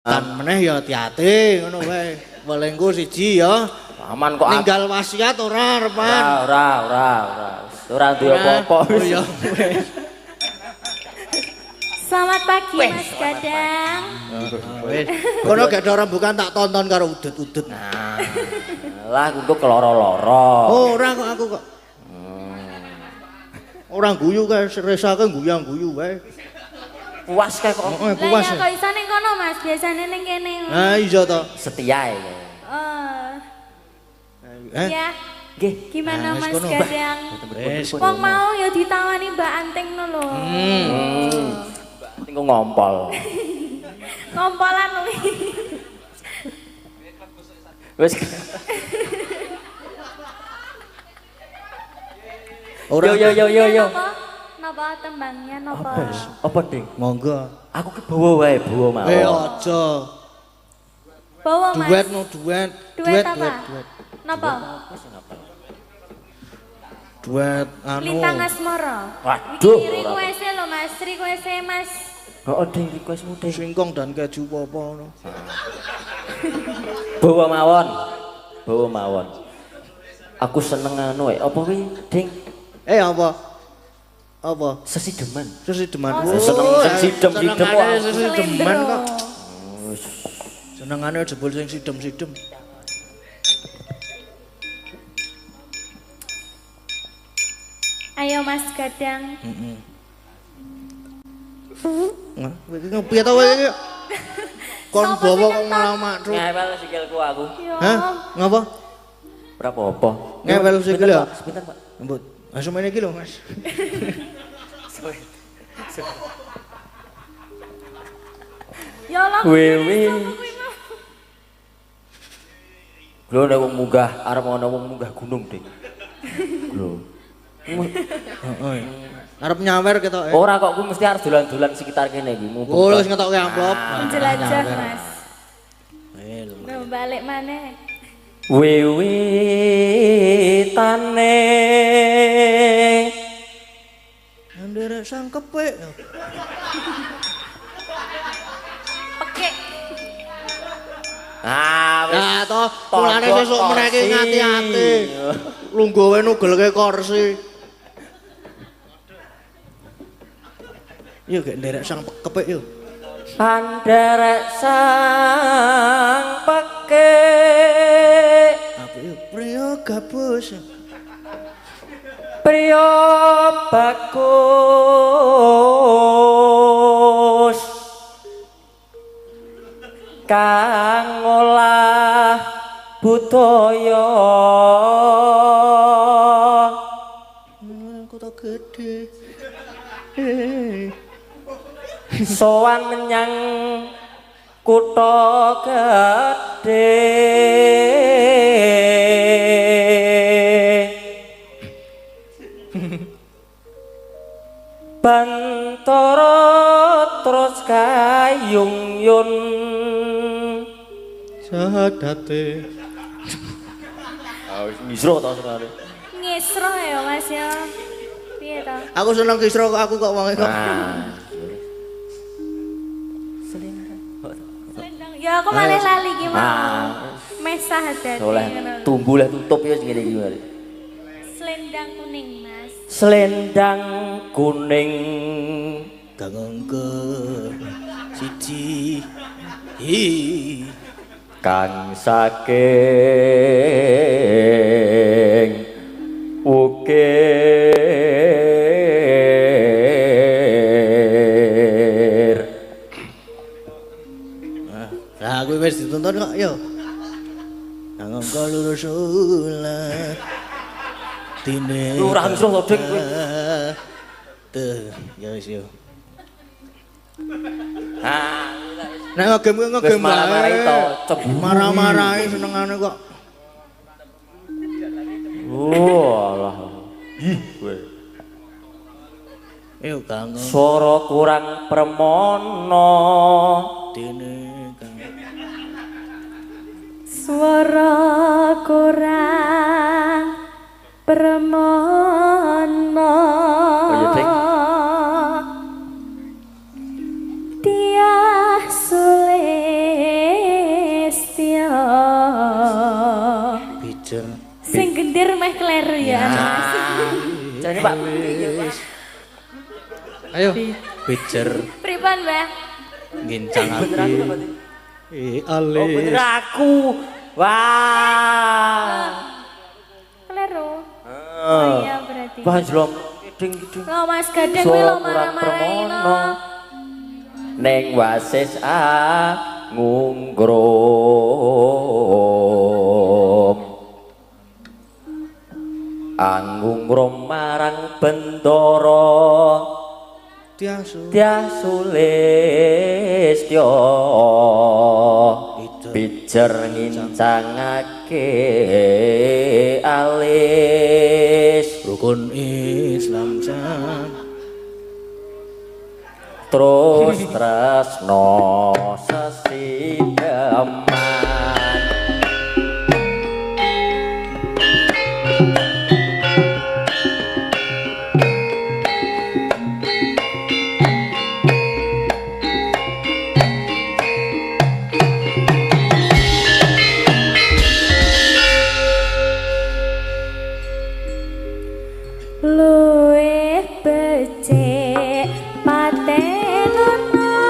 Tan meneh ya hati-hati ngono wae. Welengku siji ya. Aman kok. Ninggal wasiat ora arepan. Ora duwe apa-apa. Oh ya. Selamat pagi Mas Gadang. Wis. Kono gak ada rembukan tak tonton karo udet-udet. Nah. Lah aku keloro-loro. Oh, ora kok aku kok. Orang guyu kae resake guyang-guyu wae. Puas kae kok. Heeh, puas. Lah ya kok iso ning kono Mas, biasane ning kene. Ah iya to. Setia ya. Ya. Nggih. Gimana Nah, wis Mas kono, Gadang? Wis. Wong mau ya ditawani Mbak Anting no lho. Tinggal ngompol. Ngompolan lho. Wis. Ora Yo. Napa tembangnya napa? Apa ding? Monggo. Aku ki bawa wae, bawa mau. Aja. Bawa Mas. Duet no duet. Duet apa? Napa? Duet anu. Lintang Asmara. Waduh. Request lho Mas, request Mas. Oh, ding requestmu ding. Singkong dan keju apa ngono. Bawa mawon. Aku seneng anu apa kuwi, Ding? Apa? Apa? Sesideman. Sesideman. Seneng sidem-sidem kok. Sesideman kok. Senengane jebul sing sidem-sidem. Ayo Mas Gadang. Nah, iki ngopi ta kowe iki? Kon bawa kok malah makru. Ngewel sikilku aku. Hah? Ngapa? Berapa apa? Ngewel sikil ya? Sebentar, Pak. Mbut. Langsung main iki lho, Mas. Ya Allah. Wewe. Lho nek wong munggah, arep ana wong munggah gunung, Ding. Lho. Heeh. Arep nyawer ketok. Ora kok kuwi mesti harus dolan-dolan sekitar kene iki. Oh, wis ngetokke amplop. Menjelajah Mas. Nah, balik maneh. Wiwitane Nderek sang kepek. Pekek. Wis toh mulane sesuk meneh iki ngati-ati. Lungguhe nugelke kursi. Yo gek nderek sang kepek yo. Panderek sang pekek Apa yo priya gabus. priya bagus kang ngolah budaya Kota gede. sowan menyang kutha gedhe Bantara terus kayung yun Sadate. wis ngisro to sekali Ngisro ya Mas ya. Piye to? Aku seneng kisro kok aku kok wong kok. Selendang. Ya aku malah lali ki mau. Mesah dadi oleh ngono. tumbuh lah tutup ya ngene iki mari. Selendang kuning Mas. Selendang kuning Gangengke siji. kang saking ukir Lah kuwi wis ditonton kok yo. Gangengke lurus ulah. Dine. Lu ora ngisro to Dik kowe. Tuh, ya wis yo. Ha Nek ngegame wis ngegame marah-marahi to cebu marah-marahi senengane kok. alah ih kowe Yo Kang swara kurang permono dene Kang. Swara kurang permono. Oh iya Dik Dia sulit Pijer. Sing gendir meh kleru ya. Jane Pak. Ayo. Pijer. Pripun, Mbah? Ngincang Bener aku ati. berarti. Alis. Oh bener aku. Wah. Kleru. Oh iya berarti. Wah jlom kiding-kiding. Lo Mas Gading kuwi lo Kurang marah-marahin permono. lo. Neng wasis ngungkrum angungrum marang bendoro Tiasu. Tiasulistyo pijer ngincangake alis Rukun Islam jan. terus tresno sesideman Luwih becik patenono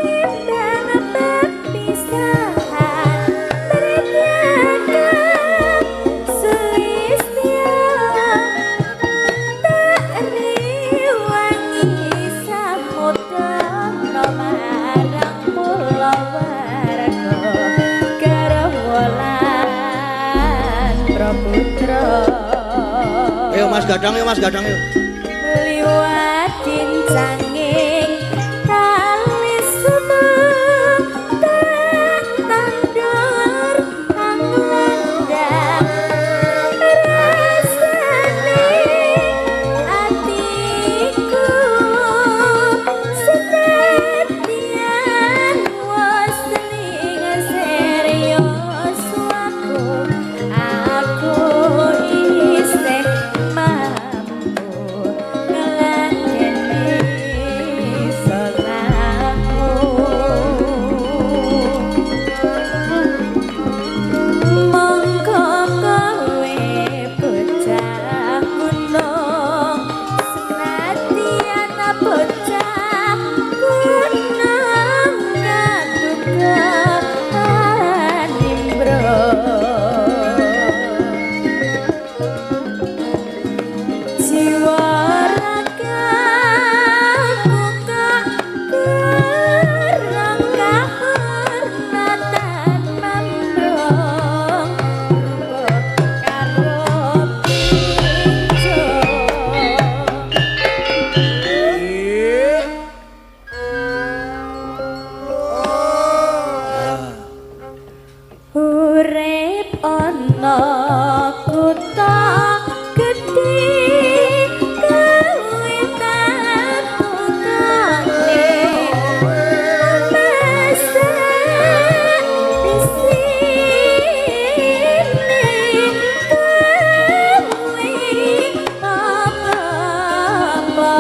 timbang perpisahan berdekatan selistya tak riwangi samudra marang pulau warga garwalan praputra. Ayo Mas Gadang yuk, Mas Gadang yuk. Liwat kincanging tali sumeng tandor anglandang rasane atiku setian wasling serius aku isih mampu ngeladeni salahmu mongko kowe bocah gunung senadyan bocah gunung kadukan jiwa raga buka gerang kahormatan mambrong karo pinjo urip ana kutha gedhe gawe takutane masa di sini kowe apa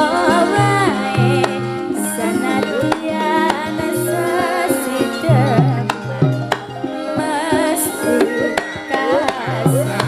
wae sanadyan sasideman mesti kasih.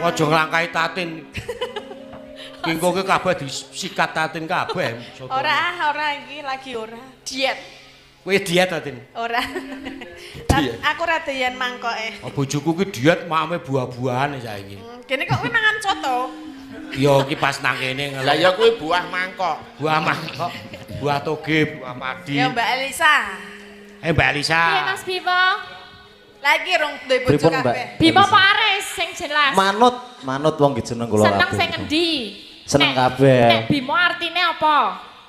Aja nglangkai tatin. Kingko ki kabeh disikat tatin kabeh. Ora iki lagi ora. Diet. Kowe diet tatin. Ora. Diet. Aku ra doyan mangkoke. Oh, bojoku ki diet makame buah-buahan saiki. Kene kok kowe mangan coto? Ya ki pas nang kene. Lah ya kuwi buah mangkok. Buah mangkok, buah toge, buah padi. Ya Mbak Elisa. Mbak Elisa. Piye Mas Bimo? Lagi rong duwe bojo Pripun, Mbak? kabeh. Bimo Pak Aris sing jelas. Manut wong ki jeneng kula Seneng kabeh. sing endi? Seneng Nek- kabeh. Nek Bimo artine apa?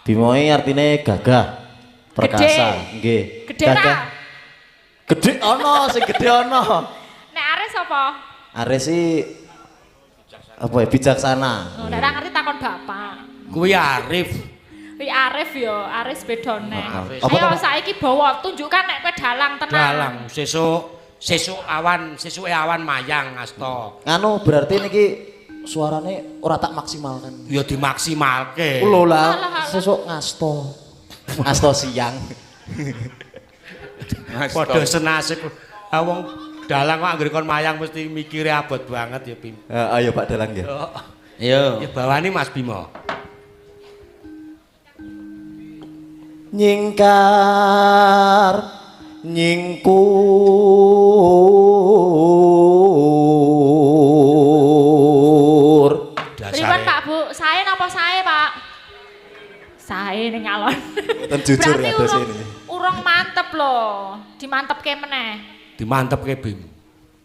Bimo artine gagah, perkasa, nggih. Gede ra? Gede ana, sing gede ana. Nek Aris apa? Aris sih apa ya bijaksana. Oh, nek ora ngerti takon bapak. Kuwi Arif. Kuwi Arif ya, Aris bedone. Apa Ayo to? saiki bawa tunjukkan nek kowe dalang tenan. Dalang sesuke awan mayang asta. Nganu berarti niki suarane ora tak maksimalkan. Ya dimaksimalke. Lho lah sesuk ngasto. Ngasto siang. Padha senasib. Wong dalang kok anggere kon mayang mesti mikire abot banget ya Bim. Ayo Pak Dalang ya. Yo. Ya bawani Mas Bimo. Nyingkar nyingkur. Pripun Pak Bu? Sae napa sae Pak? Sae ning alon. Mboten jujur Berarti kados ini. urung mantep lho. Dimantepke meneh. Dimantepke Bim.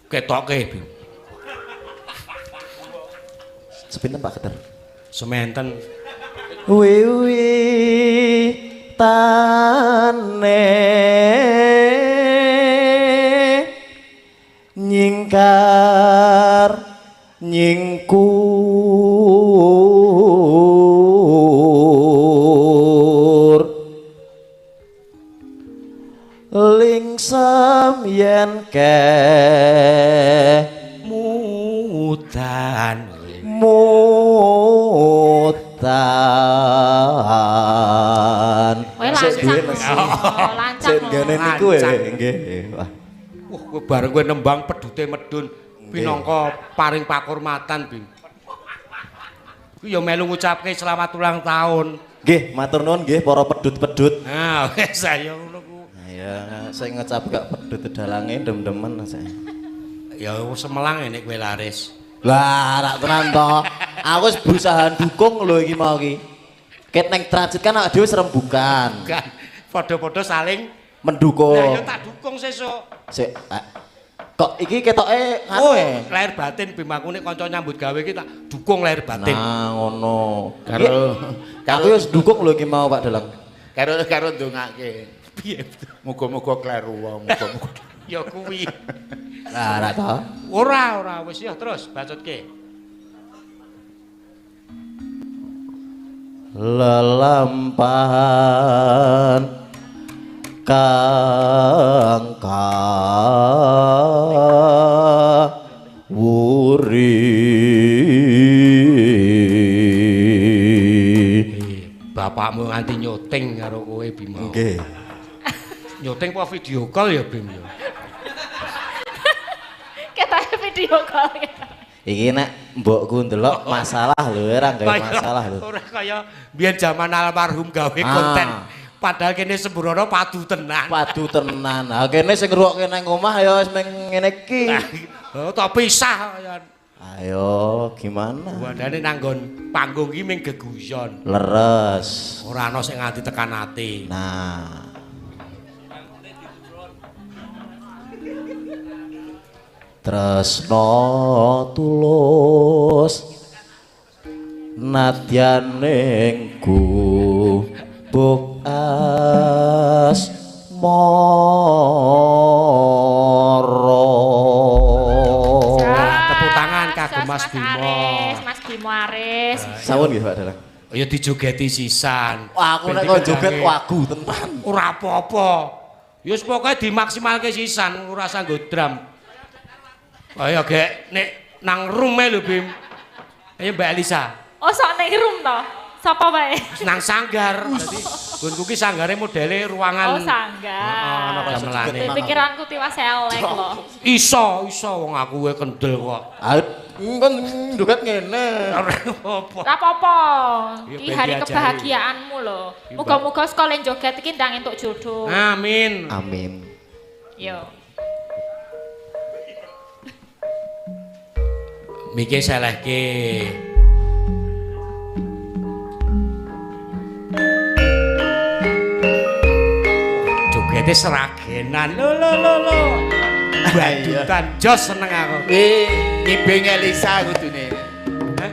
Ketokke Bim. Sepinten Pak Keter? Sementen. Wiwitane nyingkar nyingkur lingsam yen Mudan. mutan. Kowe Sik duwe lancang. Oh, lancang. Sik ngene niku nggih. Wah. Wah, kowe bareng kowe nembang pedute medun pinangka paring pakurmatan, Bim. Ku ya melu ngucapke selamat ulang tahun. Nggih, matur nuwun nggih para pedut-pedut. Nah, wis ayo ngono ku. Ya, saya ngecap gak pedut dalange dem-demen saya. Ya semelang nek kowe laris. Lah, rak tenan to. Aku wis berusaha dukung lho iki mau iki. Ket neng transit kan awake dhewe serembukan. Kan padha-padha saling Mendukung. Lah ya tak dukung sesuk. Sik, kok iki ketoke Oh, anu lahir batin Bim aku nek kanca nyambut gawe iki tak dukung lahir batin. Nah, ngono. Karo Aku wis dukung lho iki mau Pak Dalang. karo ndongake. Piye? Muga-muga kleru wae, muga-muga. Ya kuwi. Lah, rak to. Ora wis ya terus bacotke. Lelampahan kang wuri. Bapakmu nganti nyuting karo kowe Bimo. Nggih. Nyuting apa video call ya Bim ya. Ketoke video call. Iki nek mbokku ndelok masalah lho, ora gawe masalah lho. Ora kaya biyen zaman almarhum gawe konten. Padahal kene sembrono padu tenan. Padu tenan. Ha kene sing ngrungokke nang omah ya wis meng ngene iki. Oh, tak pisah kaya. Ayo, gimana? Wadane nanggon panggung iki ming geguyon. Leres. Ora ana sing nganti tekan ati. Nah. Tresno tulus nadyaning gubuk asmara. Tepuk tangan kagem Mas Bimo. Mas Bimo Aris. Sawun nggih Pak Dalang. Ya dijogeti sisan. Wah, aku nek kok joget wagu tenan. Ora apa-apa. Ya wis pokoke dimaksimalke sisan, ora usah nggo drum. Ayo gek nek nang room lho Bim. Ayo Mbak Elisa. Oh, sok ning room to. Sapa wae? Nang sanggar. Dadi nggonku ki sanggare modele ruangan. Oh, sanggar. Ana gamelane. Pikiranku tiwas elek lho. Iso wong aku wae kendel kok. Ah, kan joget ngene. Ora apa. Ora apa-apa. Ya, Iki ben hari diajari. kebahagiaanmu lho. Muga-muga sekolah joget iki ndang entuk jodoh. Amin. Amin. Yo. Miki selehke. Jogete seragenan. Lho. Badutan jos seneng aku. Ngibing Elisa kudune. Hah?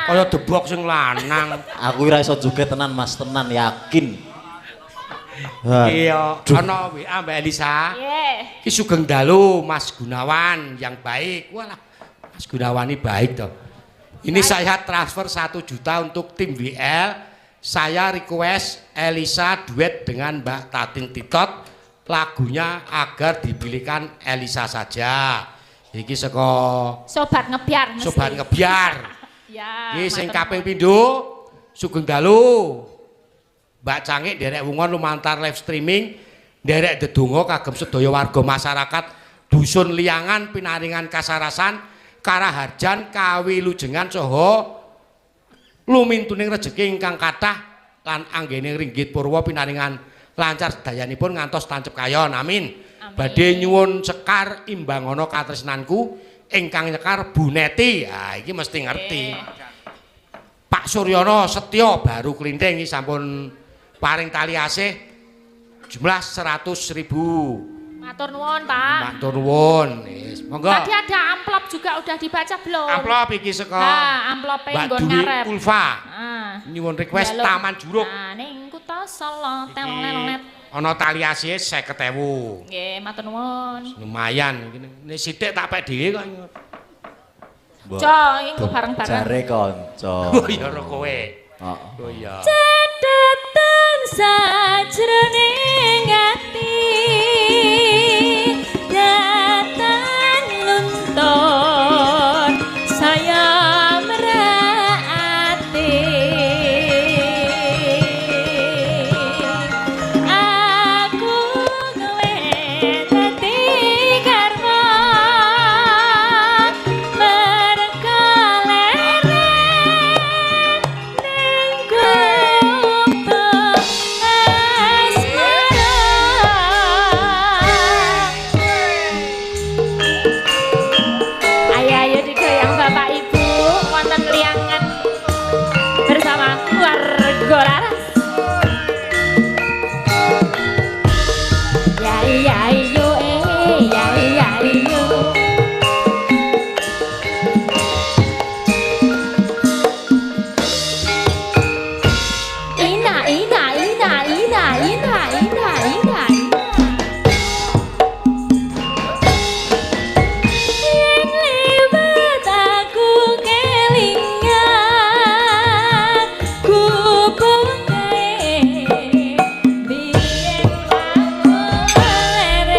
Kaya debok sing lanang. Aku ora iso joget tenan Mas, tenan yakin. Iya, ana WA Mbak Elisa. Nggih. Ki sugeng dalu Mas Gunawan yang baik. Walah, Mas Gunawan ini baik toh. Ini saya transfer 1 juta untuk tim WL. Saya request Elisa duet dengan Mbak Tatin Titot. Lagunya agar dipilihkan Elisa saja. Iki saka Sobat ngebiar mesti. Sobat ngebiar. Ya. Iki sing kaping pindho sugeng dalu. Mbak Cangik derek wungon lumantar live streaming, derek dedonga kagem sedaya warga masyarakat Dusun Liangan Pinaringan Kasarasan, Karaharjan, Kawilujengan saha lumintuning rejeki ingkang kathah lan anggening ringgit purwa pinaringan lancar sedayanipun ngantos tancep kayon. Amin. Badhe nyuwun sekar imbangana katresnanku ingkang nyekar Bu Neti. Ah iki mesti ngerti. Pak Suryono Setyo baru klinting iki sampun paring tali asih jumlah 100.000. Matur nuwun, Pak. Matur nuwun. Wis, monggo. Tadi ada amplop juga udah dibaca belum? Amplop iki saka Nah, amplope Mbak nggon Dwi ngarep. Ulfa. Ah. Nyuwun request Jaluk. Taman Juruk. Nah, ning kutha Solo Iki telnet. ana tali asih 50.000. Nggih, matur nuwun. Lumayan iki. Nek sithik tak pek dhewe kok. Jo, iki nggo bareng-bareng. Jare kanca. Oh iya ro kowe. Heeh. Oh iya. Catatan sajroning ati nyatan luntur saya merati aku gawe dadi karma mereka lereng ning gubeng asmara. Ayo digoyang Bapak Ibu wonten liangan bersama warga laras. Ya iya iyo ya iya iyo. Ina ina ina ina ina ina ina. Yen liwat aku kelingan gubeng kae biyen aku lereng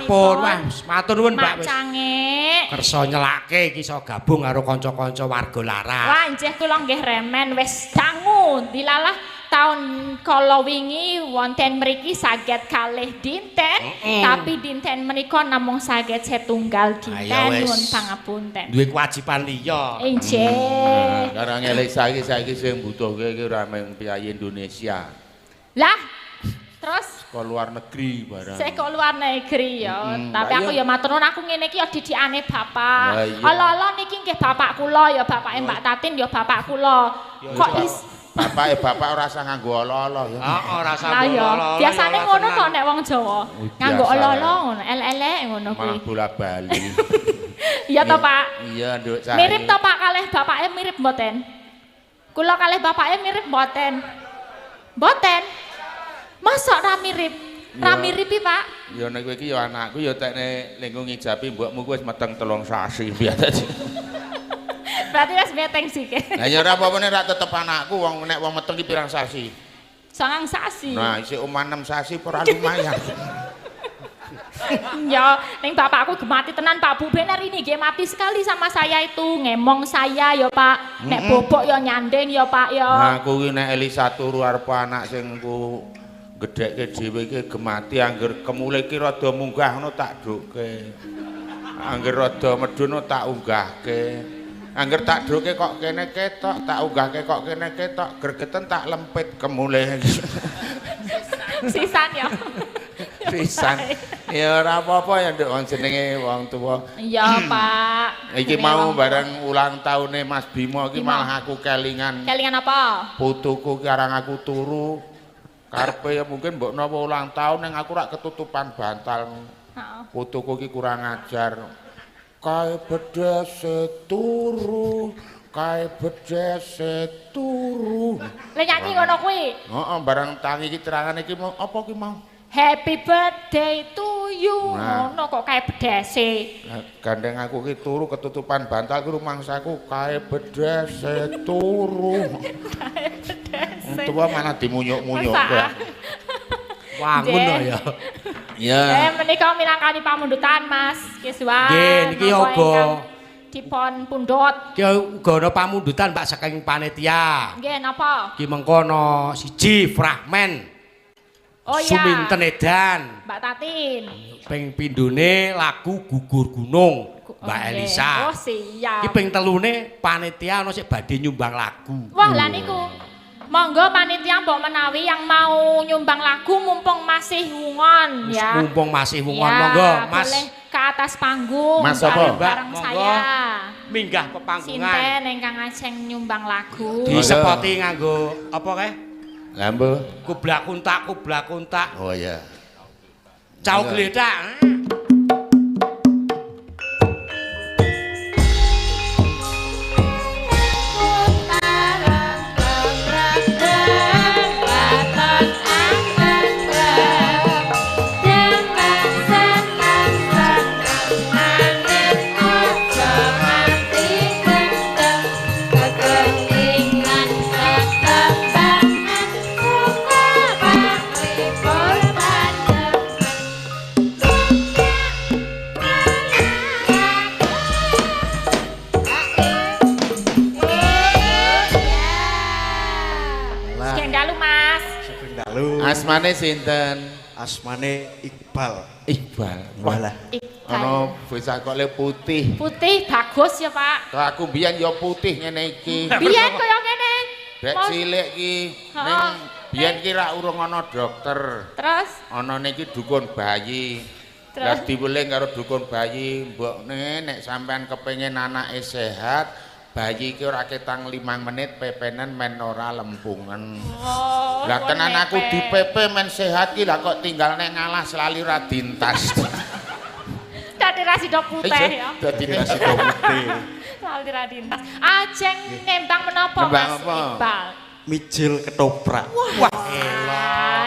Sampun, wah, matur nuwun Mbak Mak wis. Cangik. Kersa nyelake iki iso gabung karo kanca-kanca warga laras. Wah, nggih kula nggih remen wis dangu dilalah tahun kala wingi wonten mriki saged kalih dinten, tapi dinten menika namung saged setunggal dinten Ayo, wis. nuwun pangapunten. Duwe kewajiban liya. Injih. Karang elek saiki sing butuhke iki ora mung piyayi Indonesia. Lah, terus Ke luar negeri barang. saya ke luar negeri ya, tapi lah aku iya. ya matur nuwun aku ngene iki ya didikane bapak. Lah iya. Ala-ala niki nggih bapak kula ya bapake Mbak Tatin ya bapak kula. Kok is Bapak ora usah nganggo ala-ala ya. Heeh, rasa lah ya, biasane ngono kok nek wong Jawa. Nganggo biasa ala-ala ya. ngono, elek-elek ngono kuwi. Malah bola-bali. Iya to, Pak? Iya, Nduk saya. Mirip to Pak kalih bapake mirip mboten? Kula kalih bapake mirip mboten? Mboten. Masa ora mirip? Ra Iya. miripi, Pak? Ya nek kowe iki ya anakku ya tekne lenggo ngijabi mbokmu kuwi wis meteng 3 sasi biar dadi. Berarti wis beteng sih. Lah ya ora apa-apa nek ra tetep anakku wong nek wong meteng iki pirang sasi. 9 sasi. Nah, isih omah 6 sasi ora lumayan. Ya, ning bapakku gemati tenan Pak Bu Bener ini nggih mati sekali sama saya itu, ngemong saya ya Pak. Nek bobok ya nyanding ya Pak ya. Nah, aku ki nek Elisa turu arep anak sing ku gedhekke dhewe iki gemati angger kemule ki rada munggah ngono tak dhukke. Angger rada medhun tak unggahke. Angger tak dhukke kok kene ketok, tak unggahke kok kene ketok, gregeten tak lempit kemule. Sisan ya. Pisan. Ya ora apa-apa ya nduk wong jenenge wong tuwa. Iya Pak. Iki Jenenge mau wong- bareng ulang tahune Mas Bimo iki Bimo. malah aku kelingan Kelingan apa? putuku ki arang aku turu. Karepe ya mungkin mbok napa ulang tahun ning aku rak ketutupan bantal. Heeh. Putuku ki kurang ajar. Kae bedese turu, kae bedese turu. Lah nyanyi ngono kuwi. Heeh, bareng tangi iki terangane iki mau apa ki mau? Happy birthday to you. Nah. Ngono kok kae bedese. Nah, gandeng aku ki turu ketutupan bantal ki rumangsaku kae bedese turu. Kae bedese. Tua malah dimunyuk-munyuk Masa? ya. Wangun to ya. Ya. Menika minangkani pamundutan Mas Kiswan. Nggih, niki Napa yoga. ingkang dipun pundhut. Ki uga ana pamundutan Pak saking panitia. Nggih napa? Ki mengkono siji fragmen Oh iya. Suminten Edan. Mbak Tatin. Ping pindhone lagu Gugur Gunung Mbak Nggih. Elisa. Oh siap. Ki ping telune panitia ana sik badhe nyumbang lagu. Wah lah niku. Monggo panitia mbok menawi yang mau nyumbang lagu mumpung masih wungon ya. Mumpung masih wungon Ya, monggo Mas boleh ke atas panggung Mas apa? bareng Mbak, saya. minggah pepanggungan. Sinten ingkang ajeng nyumbang lagu. Disepoti nganggo apa kae? Lambo. Kublak kuntak. Oh iya. Cau Monggo. gledak. Sekian dalu Mas. Dalu Asmane sinten? asmane Iqbal. Iqbal. Walah. Ana bocah kok le putih. Putih bagus ya Pak. Kok aku mbiyen ya putih ngene iki. Biyen kaya ngene. Dek Mas- cilik ki Ha. ning biyen ki ra urung ana dokter. Terus Ana niki dukun bayi. Terus? Lah diweling karo dukun bayi, mbokne nek sampean kepengin anake sehat, bayi ki ora ketang 5 menit pepenen men ora lempungan. oh, Lah nuwun tenan aku mepet. dipepe men sehat ki lah kok tinggal nek ngalah selali ra dintas. Dadi ra sida putih ya. Dadi Sida putih. Lali ra dintas. Ajeng nembang menapa Nembang Mas apa? Iqbal? Mijil ketoprak. Wah,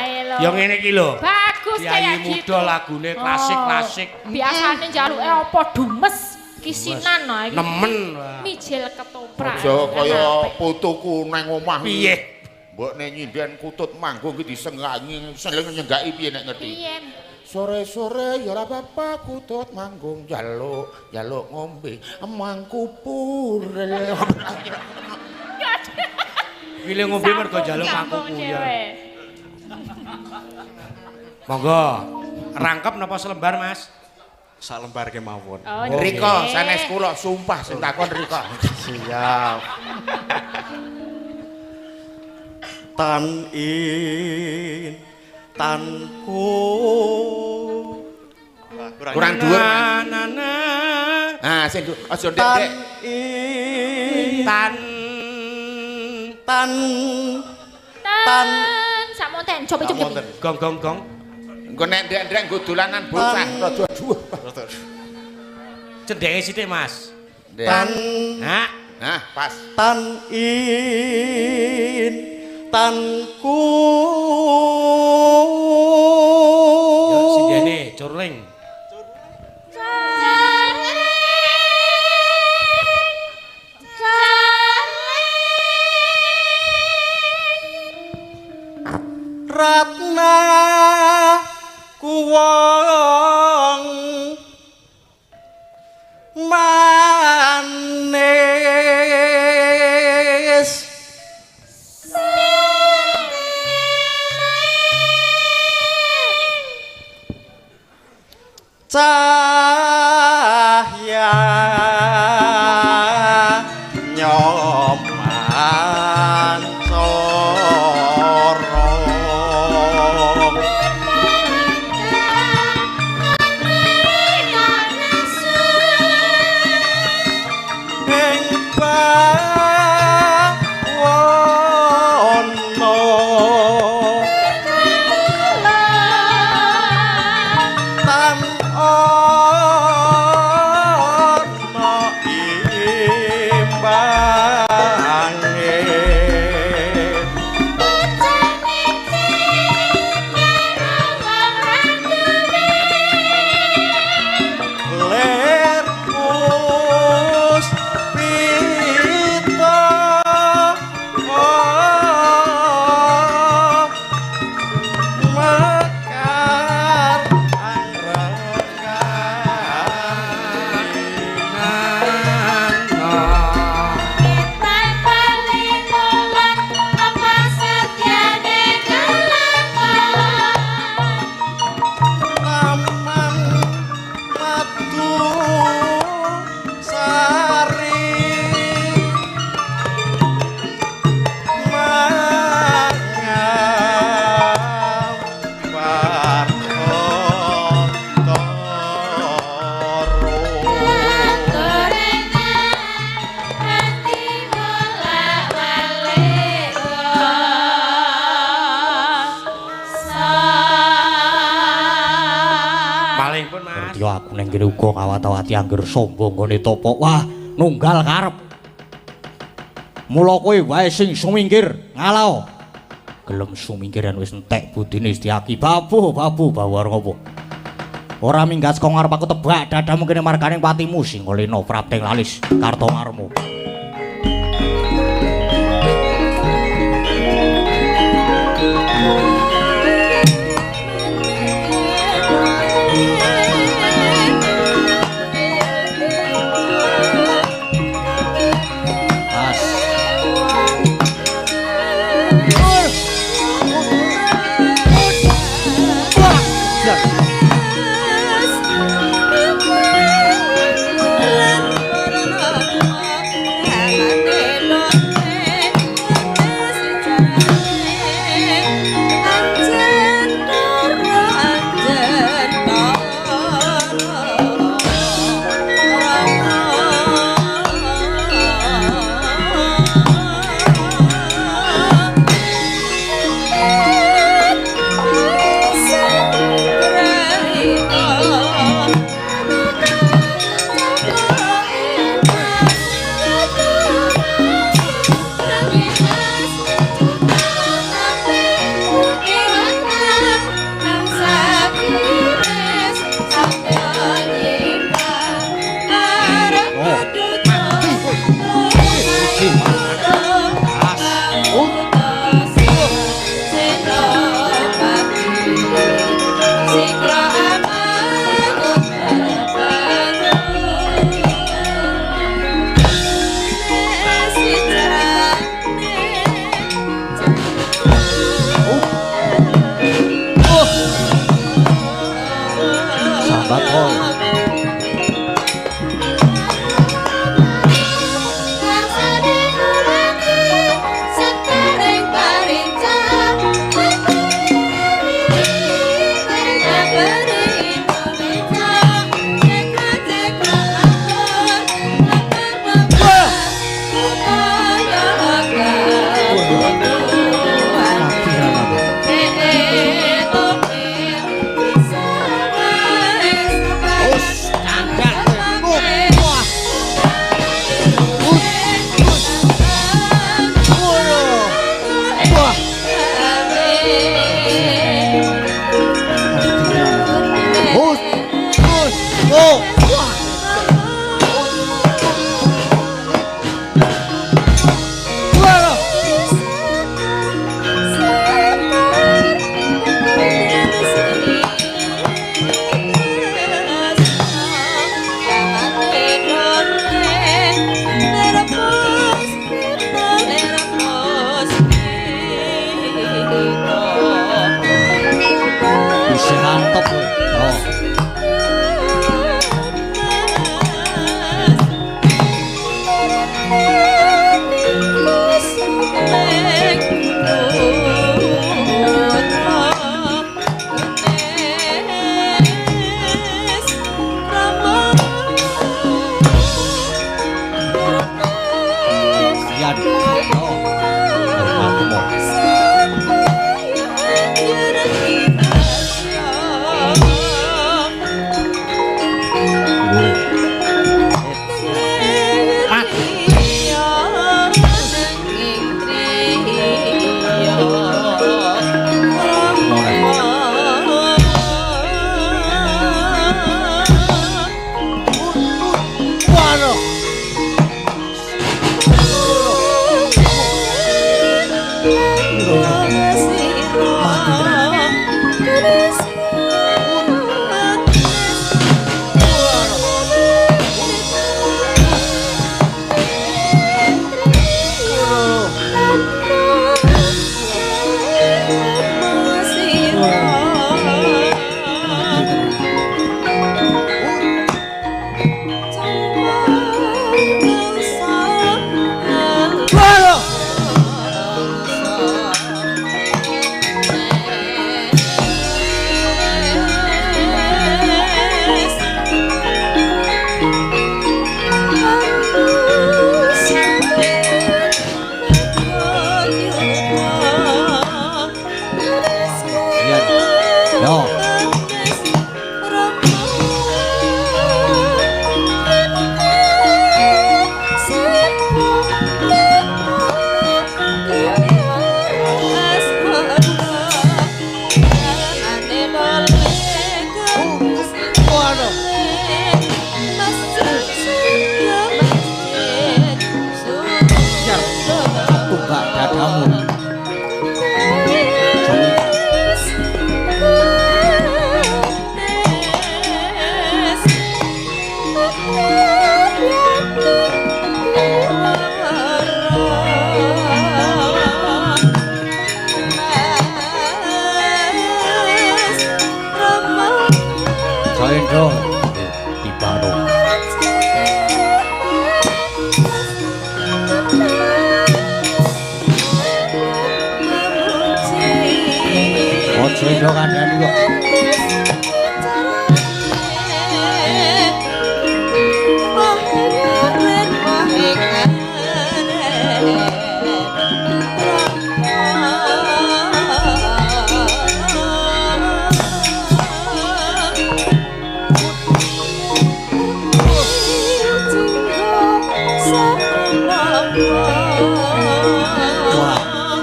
Elo. ya ngene iki lho. Bagus kayak Piyayi gitu. muda lagune klasik-klasik. Biasanya jaluke apa dumes kisinan nah iki. Nemen. Wah. Mijil ketoprak. Aja kaya putuku nang omah. Piye? Mbokne nyinden kutut manggung ki disengangi, seneng nyenggaki piye nek ngerti. Piye? Sore-sore ya ora apa-apa kutut manggung jaluk ngombe mangku purel. Pilih ngombe mergo njaluk mangku Sambung ya. dhewe. Monggo. Rangkep napa selembar, Mas? Sak lembar kemawon. Oh, Rika nggih. sanes kula sumpah sing takon Rika. Siap. Tan in tanku. Kurang dhuwur, Mas. Nana. Ah, sing aja Tan ndek-ndek. in Tan tan Tan samonten coba coba. Samonten. gong gong gong. Engko nek ndek-ndek nggo dolanan bocah rada dhuwur. Cendeke sithik, Mas. tan Nah, Nah, pas. tan in tanku. yo sindene curling. Ratna kuwong manis cahya nyoman sorong ing bawana tan ana imbange ler puspita mekar taman madu sari mangam Paling pun, Mas. Ya aku ning kene uga ngawat-awati angger sombong ngene topo. Wah, nunggal karep. Mula kowe wae sing sumingkir ngalau. Gelem sumingkiran wis entek budine Setyaki babu bawar ngopo. Ora minggat saka ngarep aku tebak dadamu kene marganing patimu sing lena prapting lalis Kartomarma.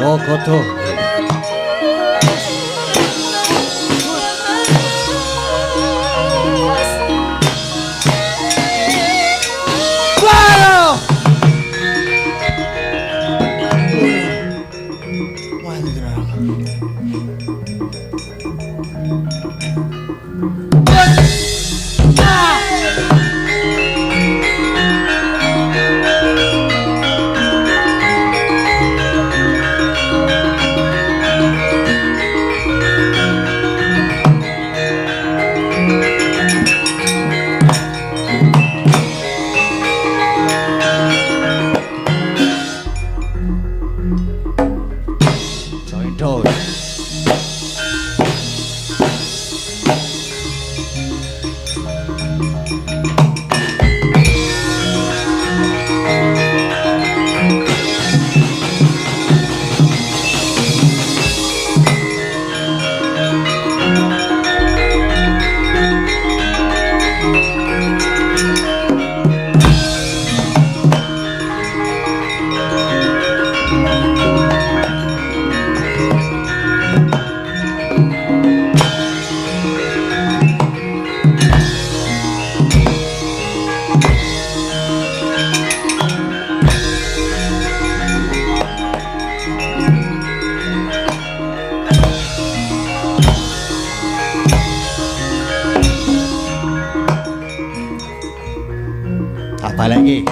Oh, kodo. Tak balik lagi.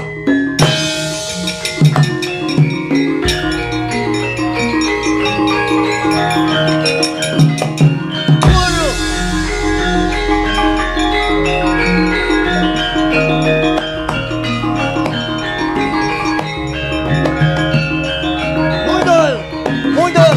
Mundur, mundur.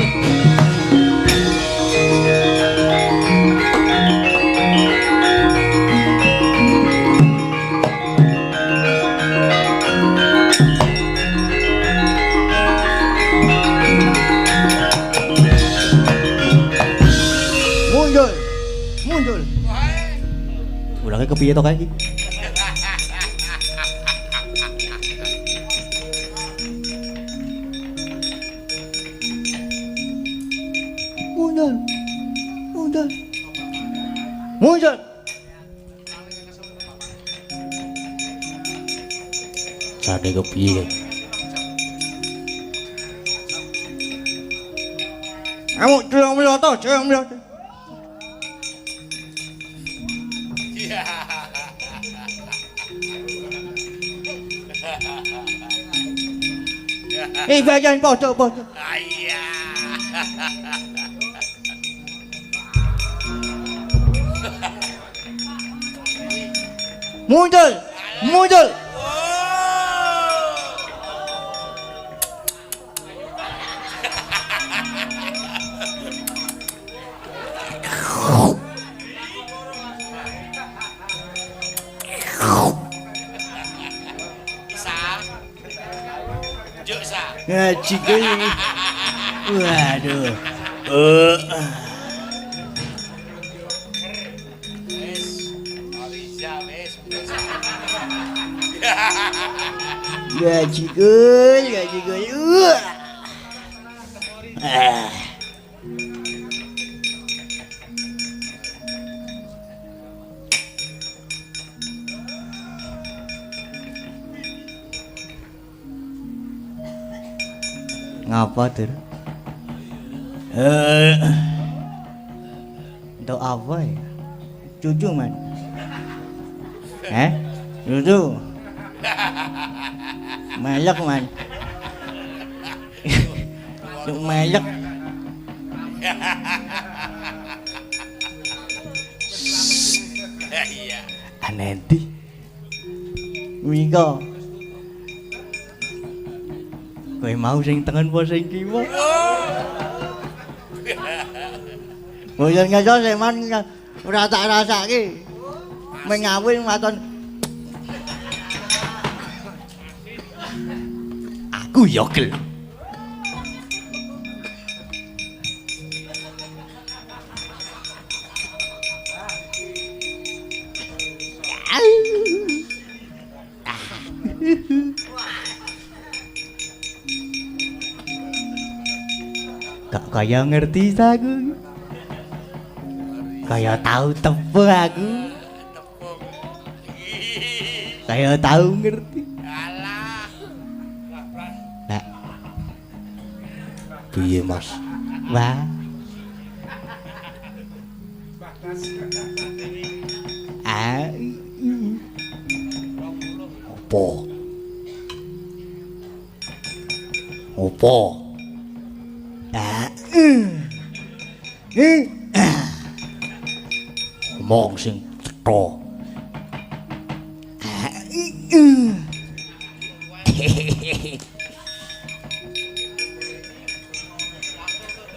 Mundur, mundur. Ulangnya kepiye to kae iki? Mundur, mundur. Mundur. Jane kepiye? Kamu jangan melotot, jangan melotot. Bagian foto-foto. Mundur, mundur. Ngaji gini. Waduh. Ngaji gini, ngaji gini. Ngapa, Tur? Untuk apa ya? Cucu man. Cucu. Melek man. Cuk melek. Anenti. Mika. Kowe mau sing tengen apa sing kiwa? Boyan ngaso seman ora tak rasake. Mengawin waton. Aku ya gelem. Gak kaya ngerti aku. Kaya tahu tepung aku. Kaya tahu ngerti. Nah. Piye Mas? Wah. Opo? Ngomong sing cetha.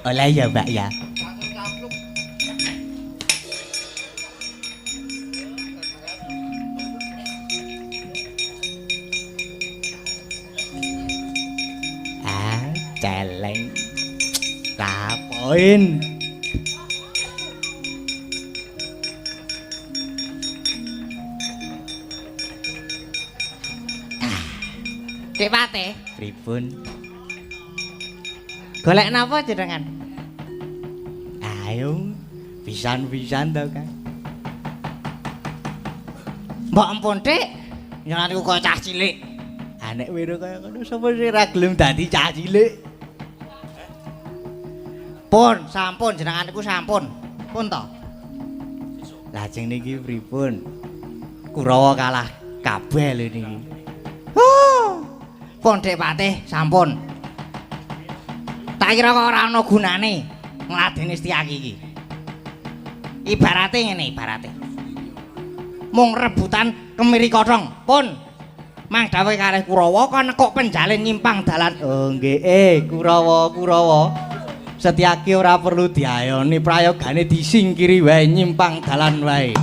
Oleh ya Mbak ya. Celeng kapoin Dik Pate, pripun golek napa jenengan? ayo pisan-pisan to Kang Mbok ampun Dik, yen aku kok cah cilik. anek wiro kaya ngono sapa sing ra gelem dadi cah cilik Pun, sampun jenengan niku sampun. Pun to. lajeng niki pripun Kurawa kalah kabeh lho niki Pun Dik Patih, sampun. Tak kira kok ora ana gunane ngladeni Setyaki iki. Ibarate ngene ibarate. Mung rebutan kemiri kodhong. Pun. Mang dawuh kalih Kurawa kon kok penjalin nyimpang dalan. oh nggih Kurawa Setyaki ora perlu diayoni prayogane disingkiri wae nyimpang dalan wae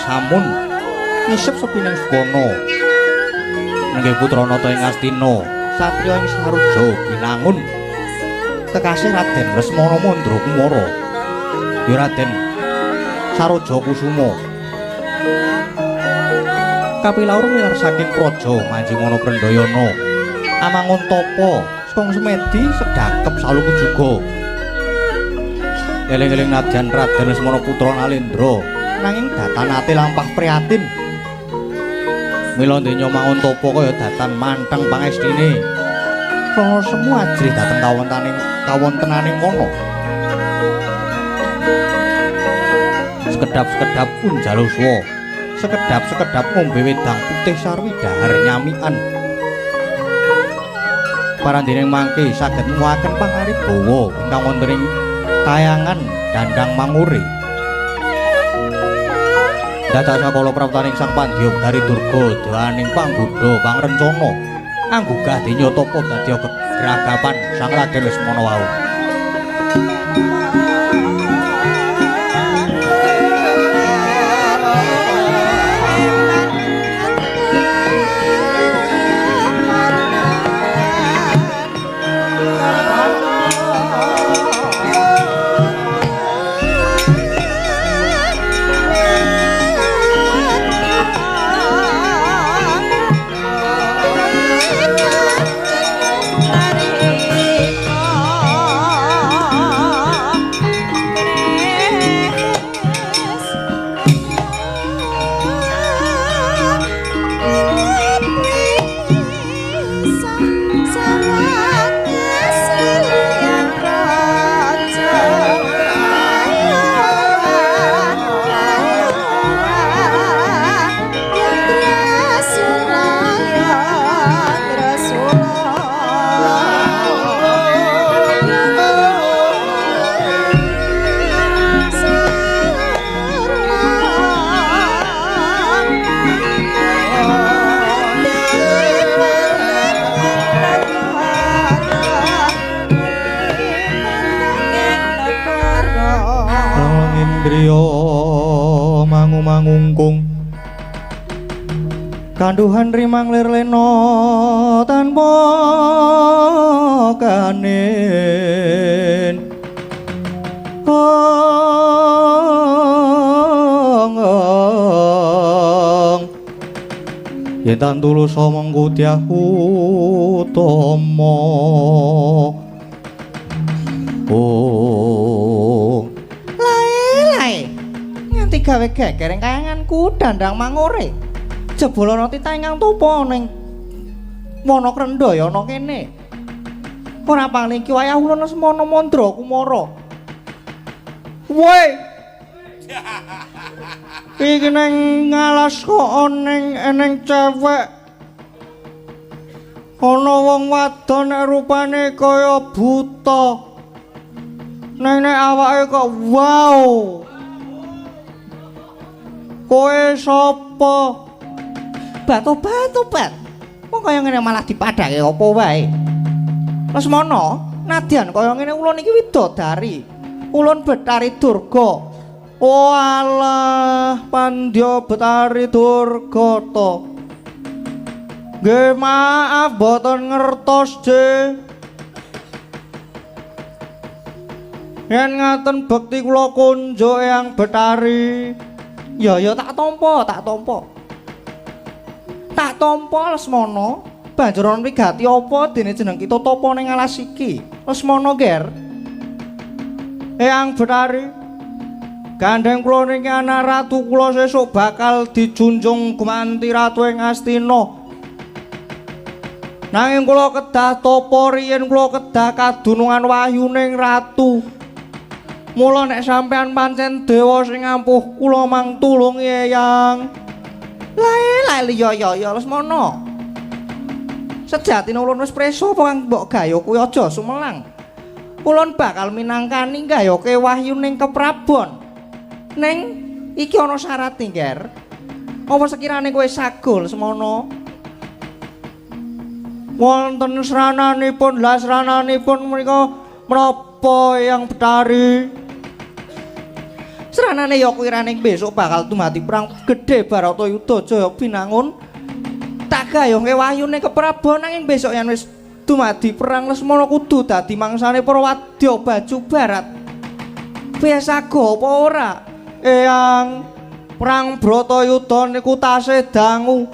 samun ngisep sepining Sukono nenggih putra nata ing Astina satriya ing Saruja binangun kekasih Raden Lesmana Mandra Kumara ya Raden Saroja Kusuma kapilaur milar saking praja Manjingana Krendayana amangun tapa Sekong Semedi sedakep saluku juga eling-eling nadyan Raden Lesmana putra Nalendra nanging datan ati lampah prihatin mila donya mangun tapa kaya datan manteng pangestine krana semu ajrih dhateng kawontenaning kono sekedap-sekedap pun jaluswa sekedap-sekedap ngombe wedang putih sarwi dahar nyamikan parandening mangke saged muaken pangaripbawa ingkang wonten ing tayangan Dandang Mangure dadak sakala praptaning Sang Pandya dari Durga dewaning panggoda pangrencana anggugah denya tapa dadi gegragapan Sang Raden Lesmana wau. griya mangu-mangungkung kanduhan rimang lir lena tanpa kanin yen tan tulus mongko dyah utama Lae nganti gawe gegereng kayanganku dandang mangore jebul ana titah ingkang tupa ning wana krendaya ana kene ora pangling ki wayah ulun semana mandra kumara woi iki nang ngalas kok eneng cewek ana wong wadon nek rupane kaya buta nek awake kok wow kowe sapa bat kok kaya ngene malah dipadhake apa wae Lesmana nadyan kaya ngene ulun iki widodari ulun Betari Durga oh alah Pandya Betari Durga to nggih maaf boten ngertos je yen ngaten bekti kula kunjuk Eyang Betari ya tak tampa Lesmana banjur ana wigati apa dene jeneng kita tapa ning alas iki Lesmana ger Eyang Betari gandeng kula niki anak ratu kula sesuk bakal dijunjung gumanti ratu ing Astina nanging kula kedah tapa riyen kula kedah kadunungan wahyuning ratu mula nek sampean pancen dewa sing ampuh kula mang tulungi Eyang lae ya Lesmana sejatine ulun wis presa apa kang mbok gayo kuwi aja sumelang ulun bakal minangkani gayoke wahyuning keprabon ning iki ana syarat tingger apa sekirane kowe sagul Lesmana wonten srananipun menika menapa Eyang Betari sranane ya kuwi besok bakal dumadi perang gedhe Baratayuda Jaya Binangun tak gayoke wahyune keprabon nanging besok yen wis dumadi perang Lesmana kudu dadi mangsane para wadya baju barat biasa go apa ora Eyang perang Bratayuda niku tasih dangu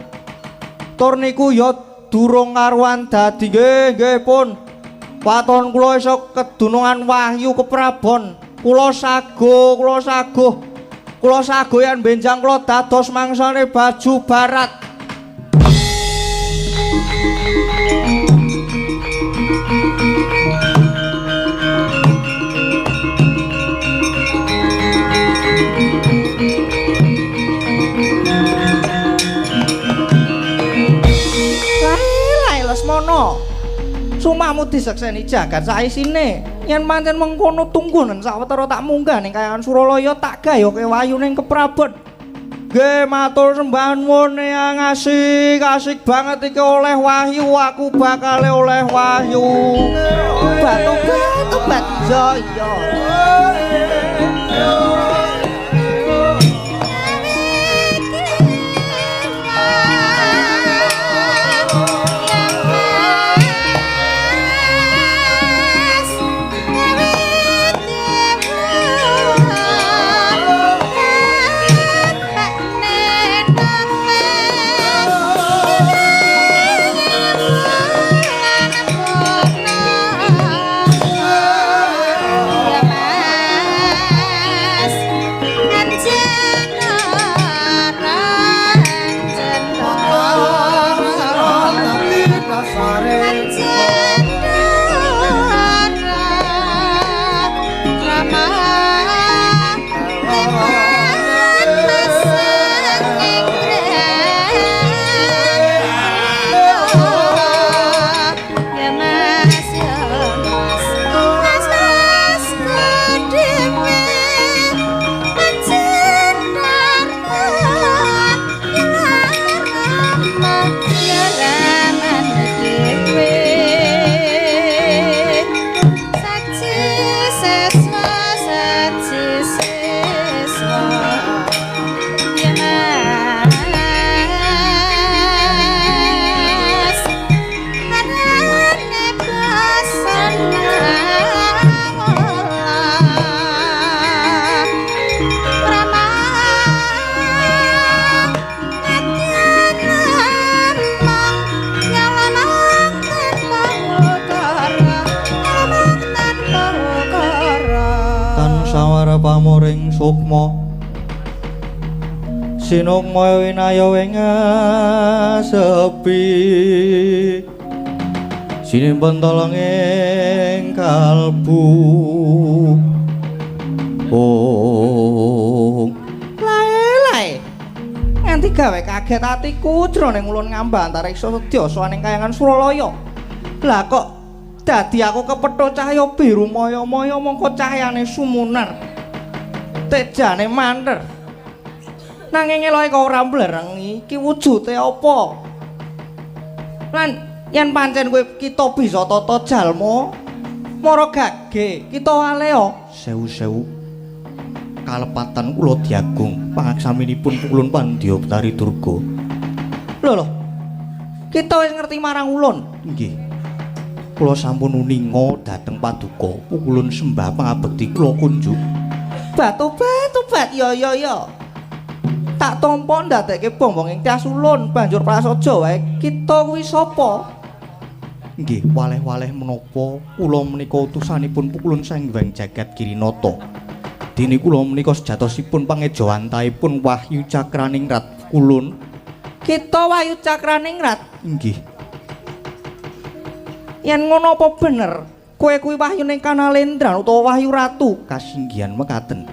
tur niku ya durung karuan dadi nggih pun waton kula esuk kedunungan wahyu keprabon kula saguh yen benjang kula dados mangsane baju barat Lesmana sumamu disekseni jagat saisine yen pancen mengkono tunggunen sawetara tak munggah ning kayangan Suralaya tak gayoke wayuning keprabon nggih matur sembah nuwun Eyang asik banget iki oleh wahyu aku bakal oleh wahyu batu jaya sukma sinukma winaya sepi sinimpen tolong ing kalbu Lae-lae. Nganti gawe kaget atiku jroning ulun ngambah antariksa sedya saning kayangan Suralaya. Lah kok dadi aku kepethuk cahya biru maya-maya mongko cahyane sumunar. Tejane manter. Nanging eloke kok ora mblerengi, iki wujude apa? Lan yen pancen kowe kita bisa tata jalma, mara gage, kita waleo sewu-sewu. Kalepatan kula diagung pangaksaminipun Kulun Pandya Betari Durga. Lho, kita wis ngerti marang ulun. Nggih. Kula sampun uninga dhateng paduka Kulun sembah pangabekti kula kunjuk. Batu-bat ya. Tak tampa ndadekke bombong ing tias ulun banjur prasaja wae kita kuwi sapa? Nggih, waleh-waleh menapa kula menika utusanipun Kulun Sanghyang Jagat Kirinata. Dene kula menika sejatosipun pangejawantahipun Wahyu Cakraningrat Kulun. Kita Wahyu Cakraningrat. Nggih. Yen ngono apa bener? Kowe kuwi Wahyuning Kanalendra utawa Wahyu Ratu? Kasinggihan mekaten.